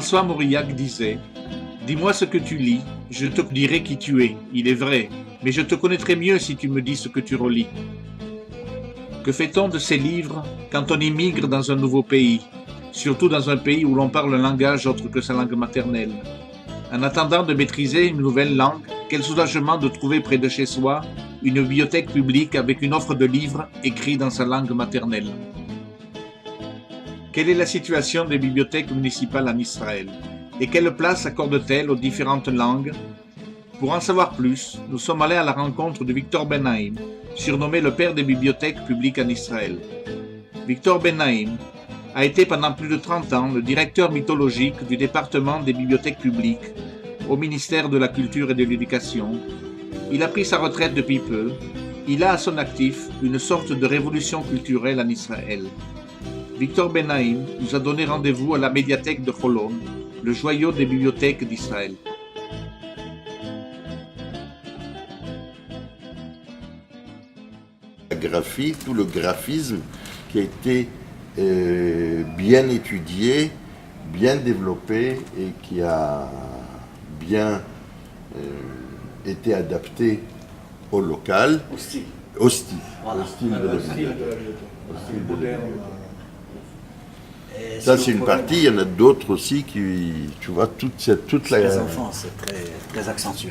François Mauriac disait « Dis-moi ce que tu lis, je te dirai qui tu es, il est vrai, mais je te connaîtrai mieux si tu me dis ce que tu relis. » Que fait-on de ces livres quand on immigre dans un nouveau pays, surtout dans un pays où l'on parle un langage autre que sa langue maternelle? En attendant de maîtriser une nouvelle langue, quel soulagement de trouver près de chez soi une bibliothèque publique avec une offre de livres écrits dans sa langue maternelle. Quelle est la situation des bibliothèques municipales en Israël et quelle place accorde-t-elle aux différentes langues? Pour en savoir plus, nous sommes allés à la rencontre de Victor Ben-Haim, surnommé le père des bibliothèques publiques en Israël. Victor Ben-Haim a été pendant plus de 30 ans le directeur mythologique du département des bibliothèques publiques au ministère de la Culture et de l'Éducation. Il a pris sa retraite depuis peu. Il a à son actif une sorte de révolution culturelle en Israël. Victor Ben-Haim nous a donné rendez-vous à la médiathèque de Holon, le joyau des bibliothèques d'Israël. La graphie, tout le graphisme qui a été bien étudié, bien développé et qui a bien été adapté au local. Au style. Au style. Voilà. Au style de la bibliothèque. Ça, c'est une partie, il y en a d'autres aussi qui, tu vois, toute la... Les enfants, c'est très accentué.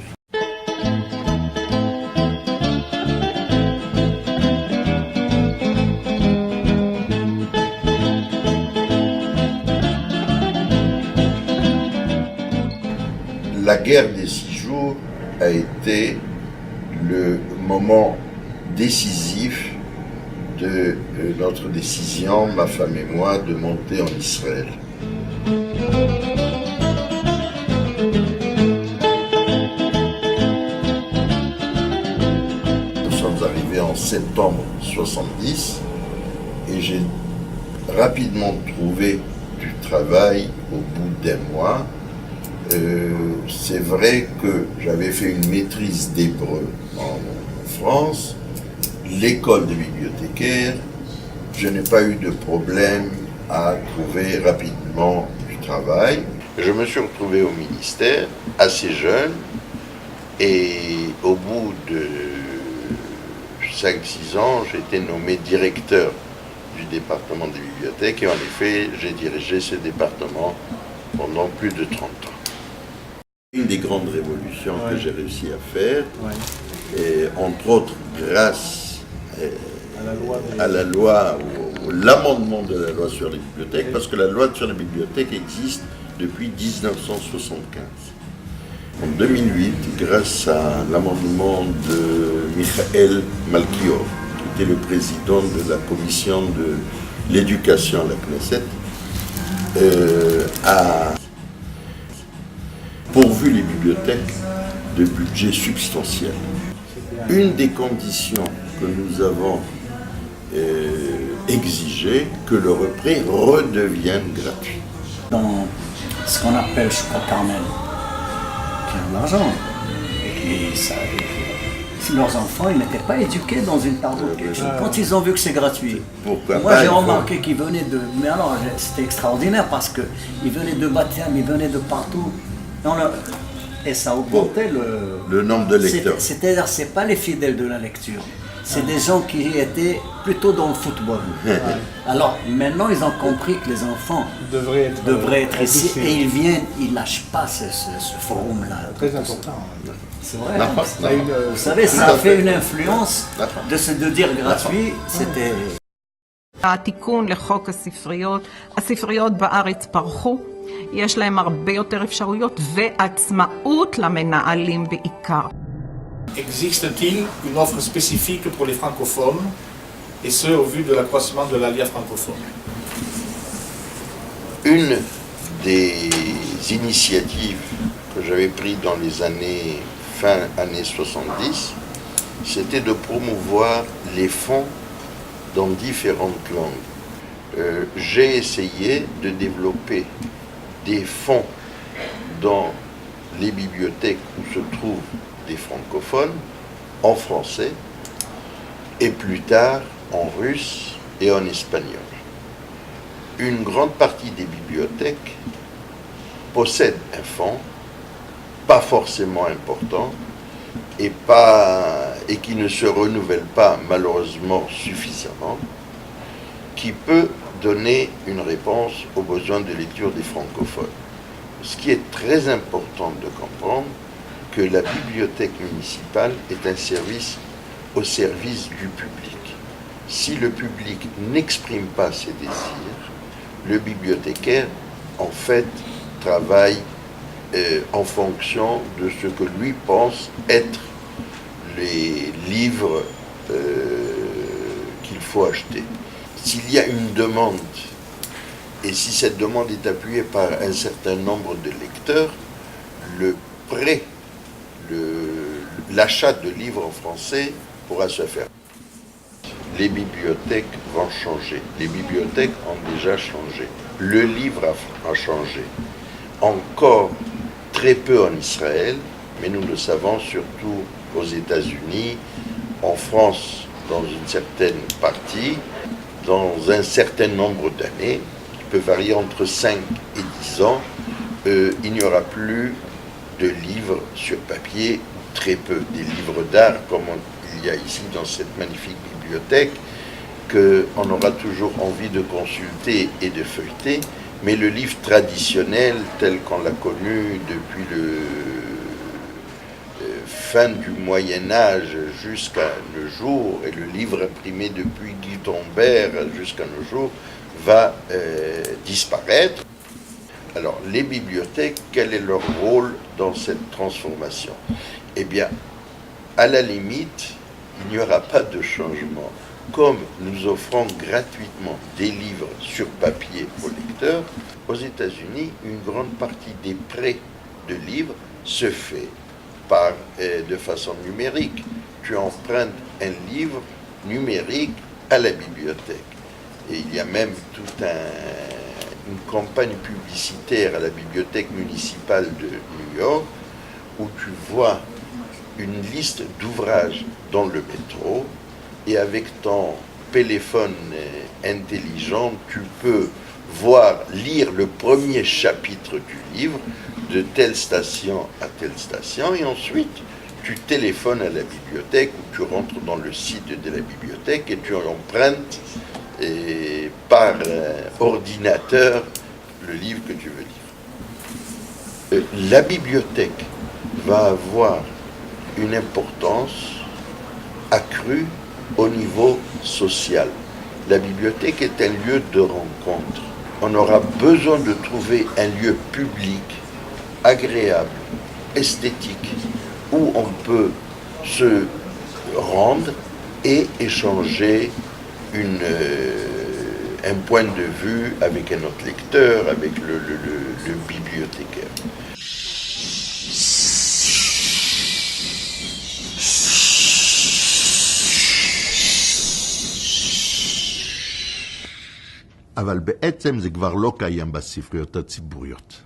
La guerre des 6 jours a été le moment décisif de notre décision, ma femme et moi, de monter en Israël. Nous sommes arrivés en septembre 70 et j'ai rapidement trouvé du travail au bout d'un mois. C'est vrai que j'avais fait une maîtrise d'hébreu en France, l'école de bibliothécaire, je n'ai pas eu de problème à trouver rapidement du travail. Je me suis retrouvé au ministère assez jeune et au bout de 5-6 ans, j'ai été nommé directeur du département des bibliothèques et en effet, j'ai dirigé ce département pendant plus de 30 ans. Une des grandes révolutions que j'ai réussi à faire, et entre autres grâce à la loi, ou l'amendement de la loi sur les bibliothèques, parce que la loi sur les bibliothèques existe depuis 1975. En 2008, grâce à l'amendement de Michael Malchior, qui était le président de la commission de l'éducation à la Knesset, a pourvu les bibliothèques de budget substantiel. Une des conditions que nous avons exigé, que le prêt redevienne gratuit. Dans ce qu'on appelle Choukra Carmel, qui a de l'argent, et leurs enfants, ils n'étaient pas éduqués dans une tarte. Quand ils ont vu que c'est gratuit, moi j'ai remarqué qu'ils venaient de... Mais alors, c'était extraordinaire parce qu'ils venaient de Batiam, ils venaient de partout. Et ça augmentait le nombre de lecteurs. C'est-à-dire, ce n'est pas les fidèles de la lecture, c'est des gens qui étaient plutôt dans le football. Alors maintenant, ils ont compris que les enfants devraient être ici et ils viennent, ils ne lâchent pas ce forum-là. Très important. C'est vrai. Vous savez, ça a fait une influence de dire gratuit, c'était... התיקון לחוק הספריות, הספריות בארץ פרחו, יש להם הרבה יותר אפשרויות ועצמאות למנהלים בעיקר. Existe-t-il une offre spécifique pour les francophones, et ce au vu de l'accroissement de l'alliance francophone? Une des initiatives que j'avais prises dans les années fin années 70, c'était de promouvoir les fonds dans différentes langues. J'ai essayé de développer des fonds dans les bibliothèques où se trouvent des francophones, en français, et plus tard en russe et en espagnol. Une grande partie des bibliothèques possède un fonds, pas forcément important, et qui ne se renouvelle pas malheureusement suffisamment, qui peut donner une réponse aux besoins de lecture des francophones. Ce qui est très important de comprendre, que la bibliothèque municipale est un service au service du public. Si le public n'exprime pas ses désirs, le bibliothécaire, en fait, travaille en fonction de ce que lui pense être les livres qu'il faut acheter. S'il y a une demande, et si cette demande est appuyée par un certain nombre de lecteurs, le prêt, l'achat de livres en français pourra se faire. Les bibliothèques vont changer. Les bibliothèques ont déjà changé. Le livre a changé. Encore très peu en Israël, mais nous le savons surtout aux États-Unis, en France dans une certaine partie, dans un certain nombre d'années, qui peut varier entre 5 et 10 ans, il n'y aura plus de livres sur papier, très peu, des livres d'art comme il y a ici dans cette magnifique bibliothèque, qu'on aura toujours envie de consulter et de feuilleter, mais le livre traditionnel tel qu'on l'a connu depuis le fin du Moyen-Âge jusqu'à nos jours, et le livre imprimé depuis Gutenberg jusqu'à nos jours, va disparaître. Alors, les bibliothèques, quel est leur rôle dans cette transformation? Eh bien, à la limite, il n'y aura pas de changement. Comme nous offrons gratuitement des livres sur papier aux lecteurs, aux États-Unis, une grande partie des prêts de livres se fait de façon numérique. Tu empruntes un livre numérique à la bibliothèque. Et il y a même toute une campagne publicitaire à la bibliothèque municipale de New York où tu vois une liste d'ouvrages dans le métro, et avec ton téléphone intelligent, tu peux lire le premier chapitre du livre de telle station à telle station, et ensuite tu téléphones à la bibliothèque ou tu rentres dans le site de la bibliothèque et tu empruntes par ordinateur le livre que tu veux lire. La bibliothèque va avoir une importance accrue au niveau social. La bibliothèque est un lieu de rencontre. On aura besoin de trouver un lieu public, agréable, esthétique, où on peut se rendre et échanger un point de vue avec un autre lecteur, avec le bibliothécaire. אבל בעצם זה כבר לא קיים בספריות הציבוריות.